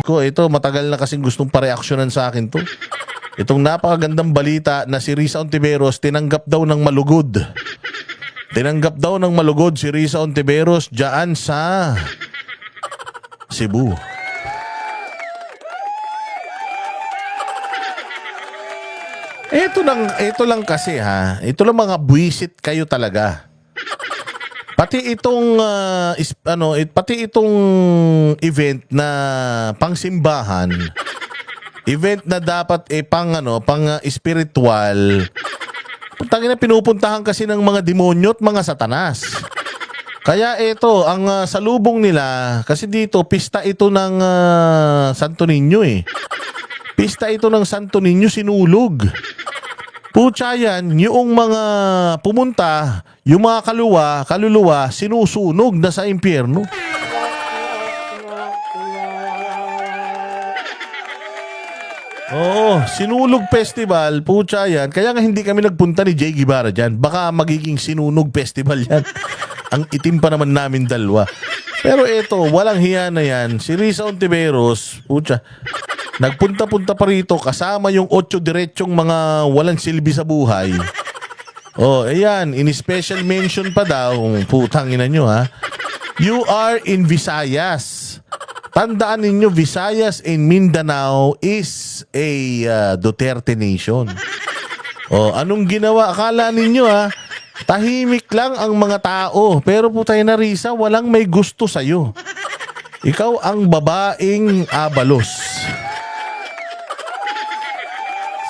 ko, ito matagal na kasing gustong pareaksyonan sa akin to. Itong napakagandang balita na si Risa Ontiveros tinanggap daw ng malugod. Tinanggap daw ng malugod si Risa Ontiveros dyan sa Cebu. Ito lang kasi ha. Ito lang mga buwisit kayo talaga. Pati itong pati itong event na pangsimbahan, event na dapat pang spiritual. Tangina, pinupuntahan kasi ng mga demonyo at mga satanas. Kaya ito, ang salubong nila, kasi dito, pista ito ng Santo Niño eh. Pista ito ng Santo Niño, sinulog. Putya yan, yung mga pumunta, yung mga kaluluwa, sinusunog na sa impyerno. Oo, sinulog festival, putya yan. Kaya nga hindi kami nagpunta ni Jay Guevara dyan. Baka magiging sinunog festival yan. Ang itim pa naman namin dalawa. Pero eto, walang hiya na yan. Si Risa Ontiveros, putya, nagpunta-punta pa rito kasama yung 8 diretsong mga walang silbi sa buhay. Oh, ayan, in special mention pa daw, putang ina nyo ha. You are in Visayas. Tandaan ninyo, Visayas and Mindanao is a Duterte nation. Oh, anong ginawa? Akala ninyo ha, tahimik lang ang mga tao. Pero putay na Risa, walang may gusto sa'yo. Ikaw ang babaeng abalos.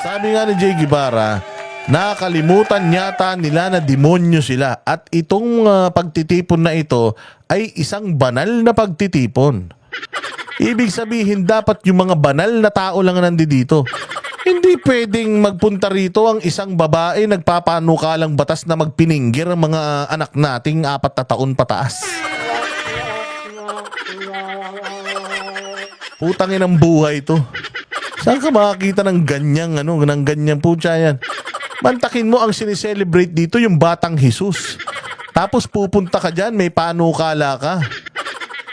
Sabi nga ni Jay Guevara, nakalimutan yata nila na demonyo sila at itong pagtitipon na ito ay isang banal na pagtitipon. Ibig sabihin dapat yung mga banal na tao lang nandito. Hindi pwedeng magpunta rito ang isang babae nagpapanukalang batas na magpininggir ang mga anak nating 4 na taon pataas. Putangin ang buhay to. Saan ka makakita ng ganyang putya yan? Mantakin mo ang sineselebrate dito yung batang Jesus. Tapos pupunta ka dyan, may panukala ka.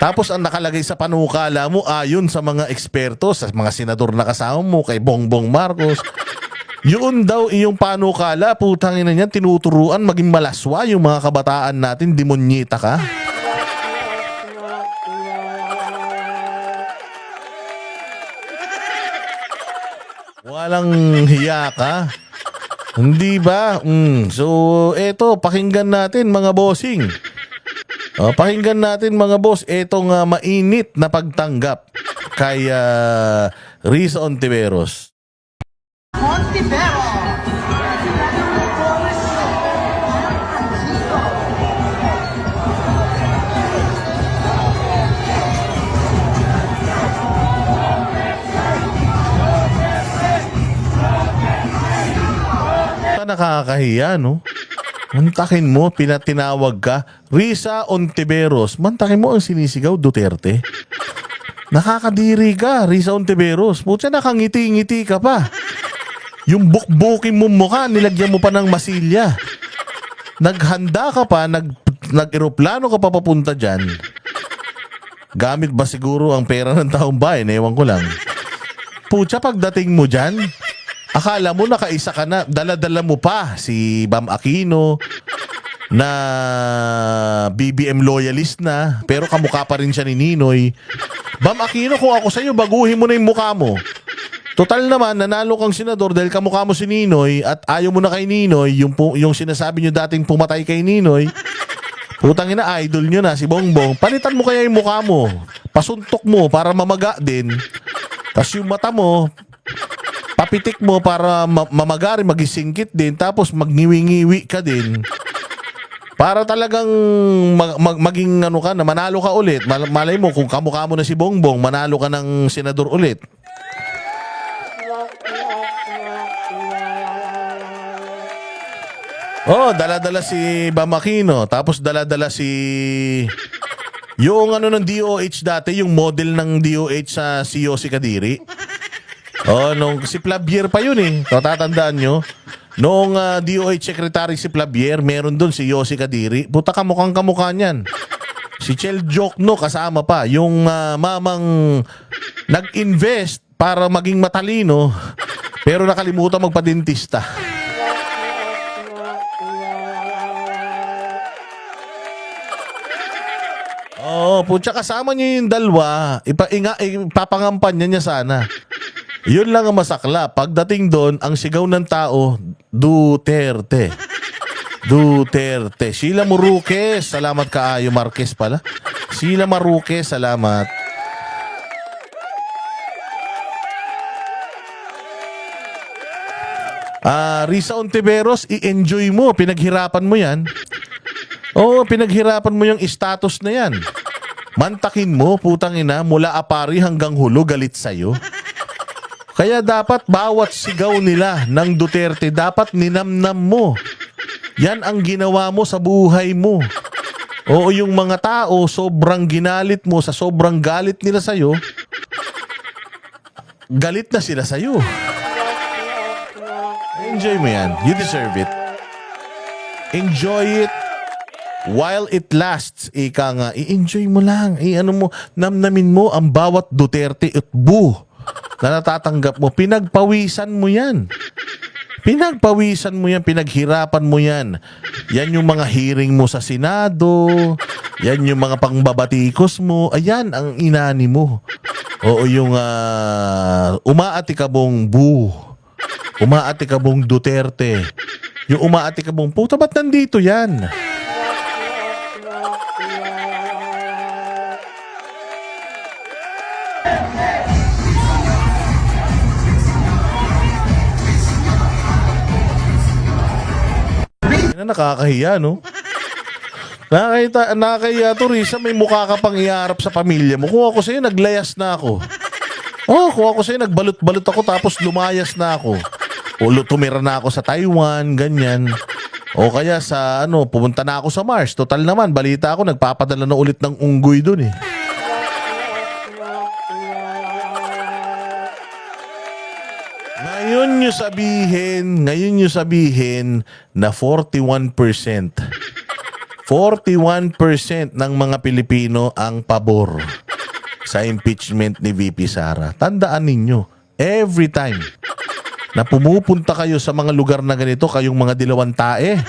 Tapos ang nakalagay sa panukala mo ayon sa mga eksperto, sa mga senador na kasama mo, kay Bongbong Marcos. Yun daw iyong panukala, putangin na yan, tinuturuan maging malaswa yung mga kabataan natin, demonyita ka. Walang hiya ka. Hindi ba? So, eto, pakinggan natin mga bossing. Pakinggan natin mga boss, etong mainit na pagtanggap kay Risa Ontiveros. Nakakahiya, no? Mantakin mo, pinatinawag ka, Risa Ontiveros. Mantakin mo ang sinisigaw, Duterte. Nakakadiri ka, Risa Ontiveros. Putya, nakangiti-ngiti ka pa. Yung bukbukin mo mukha, nilagyan mo pa ng masilya. Naghanda ka pa, nag-eroplano ka pa papunta dyan. Gamit ba siguro ang pera ng taong bayan? Ewan ko lang. Putya, pagdating mo dyan, akala mo nakaisa ka na, dala-dala mo pa si Bam Aquino na BBM loyalist na, pero kamukha pa rin siya ni Ninoy. Bam Aquino, kung ako sa'yo, baguhin mo na yung mukha mo. Total naman, nanalo kang senador dahil kamukha mo si Ninoy at ayaw mo na kay Ninoy, yung sinasabi nyo dating pumatay kay Ninoy. Putang ina, idol nyo na, si Bongbong. Palitan mo kaya yung mukha mo. Pasuntok mo para mamaga din. Tapos yung mata mo, papitik mo para mamagari, magisingkit din, tapos magniwi-ngiwi ka din. Para talagang maging ka na, manalo ka ulit. Malay mo, kung kamukha mo na si Bongbong, manalo ka ng senador ulit. Oh, dala-dala si Bam Aquino, tapos dala-dala si yung ng DOH dati, yung model ng DOH sa si Yossi Kadiri. Oh, si Flavier pa yun eh. Tatandaan nyo? Noong DOH Secretary si Flavier, meron doon si Yossi Kadiri. Puta, kamukhang kamukha niyan. Si Chel Jokno kasama pa. Yung mamang nag-invest para maging matalino, pero nakalimutan magpa-dentista. Oo, putya, kasama niyo yung dalawa, ipapangampan niya sana. Yun lang ang masakla. Pagdating doon, ang sigaw ng tao, Duterte. Duterte. Sheila Maruquez, salamat kaayo. Marquez pala. Sheila Maruquez, salamat. Risa Ontiveros, i-enjoy mo. Pinaghirapan mo yan. Oo, pinaghirapan mo yung status na yan. Mantakin mo, putang ina, mula apari hanggang hulo, galit sa'yo. Kaya dapat bawat sigaw nila ng Duterte, dapat ninamnam mo. Yan ang ginawa mo sa buhay mo. Oo, yung mga tao, sobrang ginalit mo, sa sobrang galit nila sa'yo, galit na sila sa'yo. Enjoy mo yan. You deserve it. Enjoy it while it lasts. Ika nga, i-enjoy mo lang. Namnamin mo ang bawat Duterte at na natatanggap mo. Pinagpawisan mo yan. Pinagpawisan mo yan, pinaghirapan mo yan. Yan yung mga hearing mo sa Senado. Yan yung mga pangbabatikos mo. Ayan ang inani mo. Oo, yung umaatikabong umaatikabong Duterte. Yung umaatikabong puta, ba't nandito yan? Nakakahiya, no? Nakakahiya to, Risa. May mukha ka pang iharap sa pamilya mo. Kung ako sa'yo, naglayas na ako. Kung ako sa'yo, nagbalot-balot ako tapos lumayas na ako. O tumira na ako sa Taiwan, ganyan. O kaya sa, pumunta na ako sa Mars. Total naman, balita ako, nagpapadala na ulit ng unggoy dun eh. Ngayon nyo sabihin na 41% ng mga Pilipino ang pabor sa impeachment ni VP Sara. Tandaan ninyo, every time na pumupunta kayo sa mga lugar na ganito, kayong mga dilawang tae,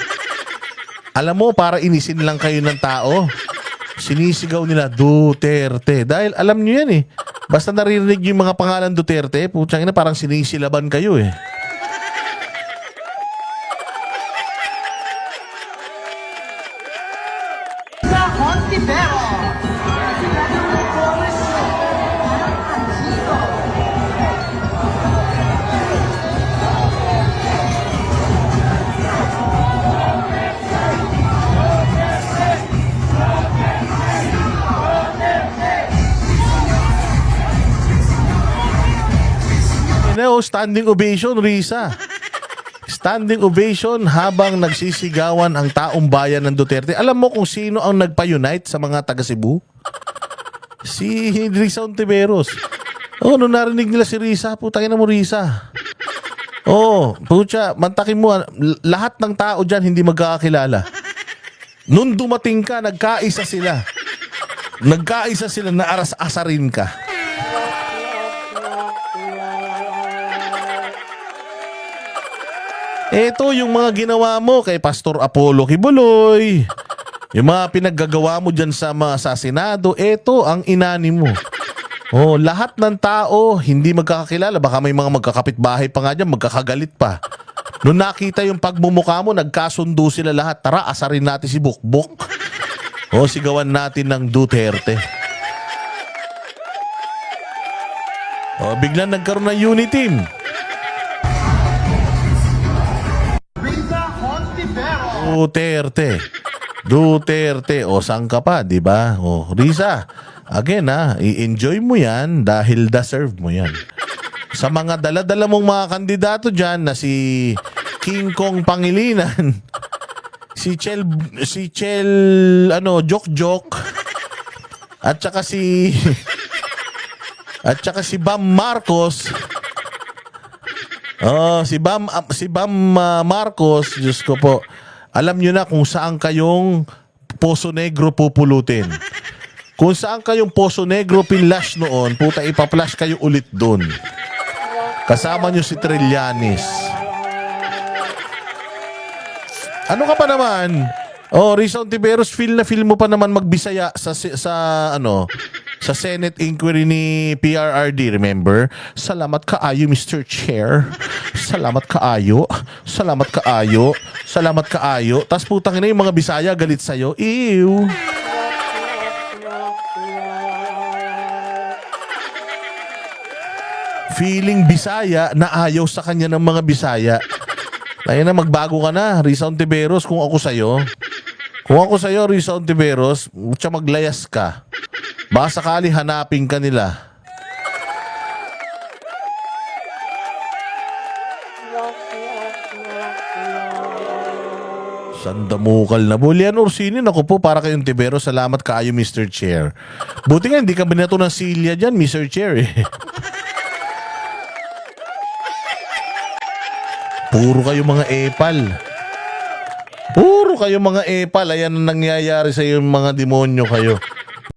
alam mo, para inisin lang kayo ng tao, sinisigaw nila Duterte. Dahil alam nyo yan eh. Basta naririnig yung mga pangalan Duterte, putsang ina, parang sinisilaban kayo eh. Standing ovation, Risa. Standing ovation habang nagsisigawan ang taong bayan ng Duterte. Alam mo kung sino ang nagpa-unite sa mga taga Cebu? Si Risa Ontiveros. Nung narinig nila si Risa, putangin na mo, Risa. Putya, mantakin mo, lahat ng tao dyan hindi magkakakilala. Nung dumating ka, nagkaisa sila. Nagkaisa sila na aras-asarin ka. Ito yung mga ginawa mo kay Pastor Apollo Kibuloy. Yung mga pinaggagawa mo dyan sa Senado, ito ang inani mo. Lahat ng tao hindi magkakakilala. Baka may mga magkakapitbahay pa nga dyan, magkakagalit pa. Nung nakita yung pagmumukha mo, nagkasundo sila lahat. Tara, asarin natin si Bukbuk. Sigawan natin ng Duterte. Biglang nagkaroon ng unity team. Duterte. Saan ka pa, di ba? Risa, again i-enjoy mo yan dahil deserve mo yan. Sa mga dala-dala mong mga kandidato dyan na si King Kong Pangilinan, si Chel Jok, at saka si Bam Marcos. Si Bam Marcos, Diyos ko po. Alam nyo na kung saan kayong Poso Negro pupulutin. Kung saan kayong Poso Negro pinlash noon, puta, ipa-flash kayo ulit doon. Kasama nyo si Trillanes. Ano ka pa naman? Oh, Risa Ontiveros, feel mo pa naman magbisaya sa Senate inquiry ni PRRD, remember? Salamat kaayo, Mr. Chair. Salamat kaayo. Salamat kaayo. Salamat kaayo. Tas putang ina yung mga Bisaya galit sa'yo. Ew. Feeling Bisaya na ayaw sa kanya ng mga Bisaya. Kaya na magbago ka na, Risa Ontiveros, kung ako sa'yo. Kung ako sa'yo, Risa Ontiveros, mutya maglayas ka. Baka sakali hanapin ka nila. Sandamukal na. Bulian Orsini, naku po, para kayong Ontiveros, salamat kaayo, Mr. Chair. Buti nga, hindi ka binato ng silya dyan, Mr. Chair. Puro kayo mga epal. Puro kayo mga epal. Ayan ang nangyayari sa iyo, mga demonyo kayo.